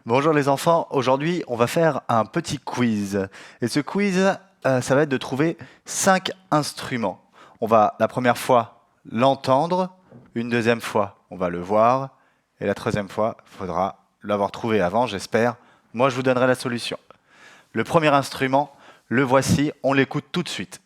Bonjour les enfants, aujourd'hui on va faire un petit quiz. Et ce quiz, ça va être de trouver 5 instruments. On va la première fois l'entendre, une deuxième fois on va le voir, et la troisième fois il faudra l'avoir trouvé avant, j'espère. Moi je vous donnerai la solution. Le premier instrument, le voici, on l'écoute tout de suite.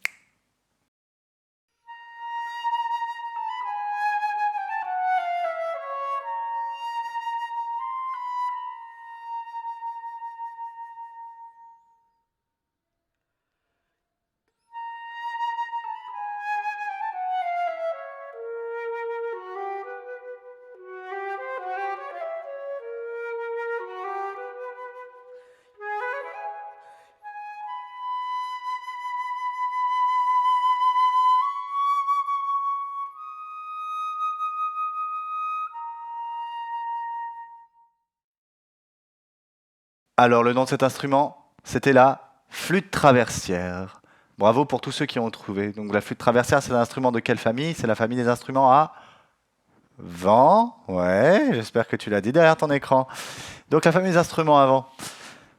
Alors le nom de cet instrument, c'était la flûte traversière. Bravo pour tous ceux qui ont trouvé. Donc la flûte traversière, c'est un instrument de quelle famille? C'est la famille des instruments à vent. Ouais, j'espère que tu l'as dit derrière ton écran. Donc la famille des instruments à vent.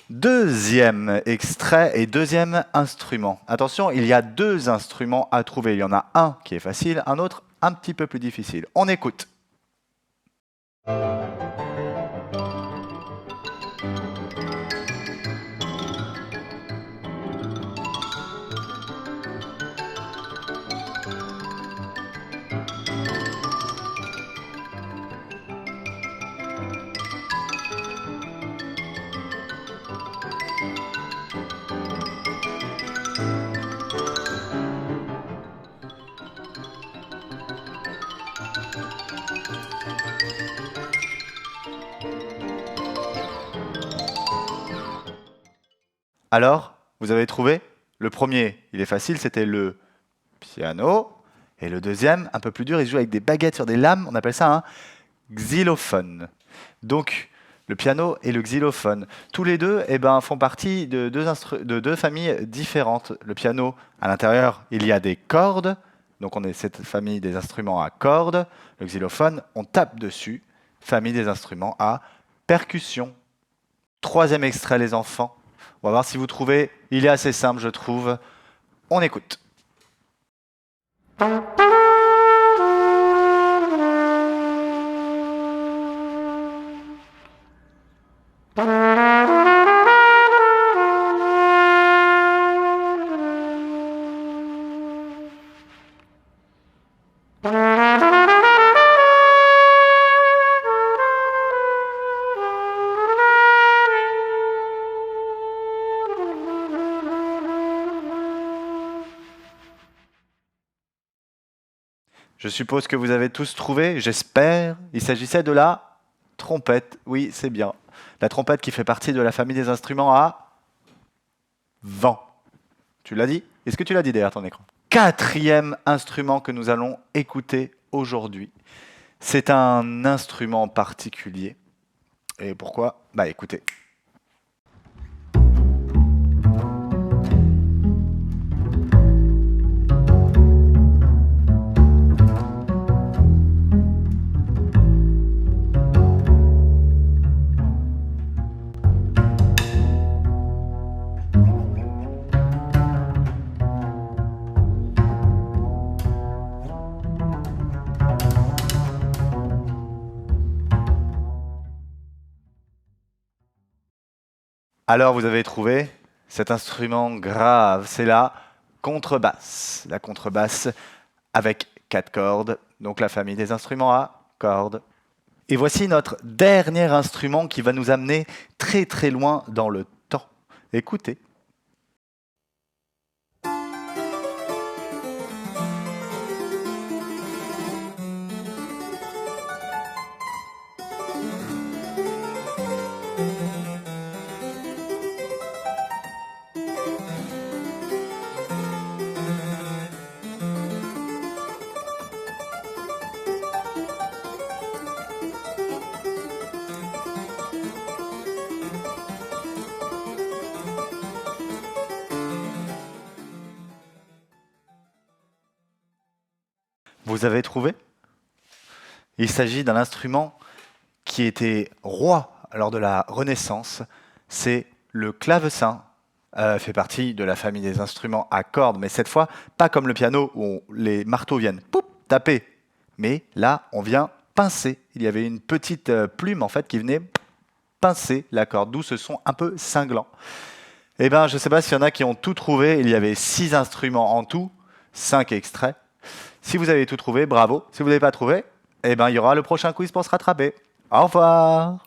Deuxième extrait et deuxième instrument. Attention, il y a deux instruments à trouver. Il y en a un qui est facile, un autre un petit peu plus difficile. On écoute. Alors, vous avez trouvé? Le premier, il est facile, c'était le piano. Et le deuxième, un peu plus dur, il se joue avec des baguettes sur des lames. On appelle ça un xylophone. Donc, le piano et le xylophone. Tous les deux font partie de deux familles différentes. Le piano, à l'intérieur, il y a des cordes. Donc, on est cette famille des instruments à cordes. Le xylophone, on tape dessus. Famille des instruments à percussion. Troisième extrait, les enfants. On va voir si vous trouvez. Il est assez simple, je trouve. On écoute. Je suppose que vous avez tous trouvé, j'espère. Il s'agissait de la trompette. Oui, c'est bien. La trompette qui fait partie de la famille des instruments à vent. Tu l'as dit? Est-ce que tu l'as dit derrière ton écran? Quatrième instrument que nous allons écouter aujourd'hui. C'est un instrument particulier. Et pourquoi? Bah écoutez. Alors vous avez trouvé cet instrument grave, c'est la contrebasse. La contrebasse avec 4 cordes, donc la famille des instruments à cordes. Et voici notre dernier instrument qui va nous amener très très loin dans le temps. Écoutez. Vous avez trouvé? Il s'agit d'un instrument qui était roi lors de la Renaissance, c'est le clavecin. Fait partie de la famille des instruments à cordes, mais cette fois, pas comme le piano où les marteaux viennent taper, mais là, on vient pincer. Il y avait une petite plume en fait qui venait pincer la corde, d'où ce son un peu cinglant. Eh ben, je ne sais pas s'il y en a qui ont tout trouvé. Il y avait 6 instruments en tout, 5 extraits. Si vous avez tout trouvé, bravo. Si vous n'avez pas trouvé, eh ben, il y aura le prochain quiz pour se rattraper. Au revoir.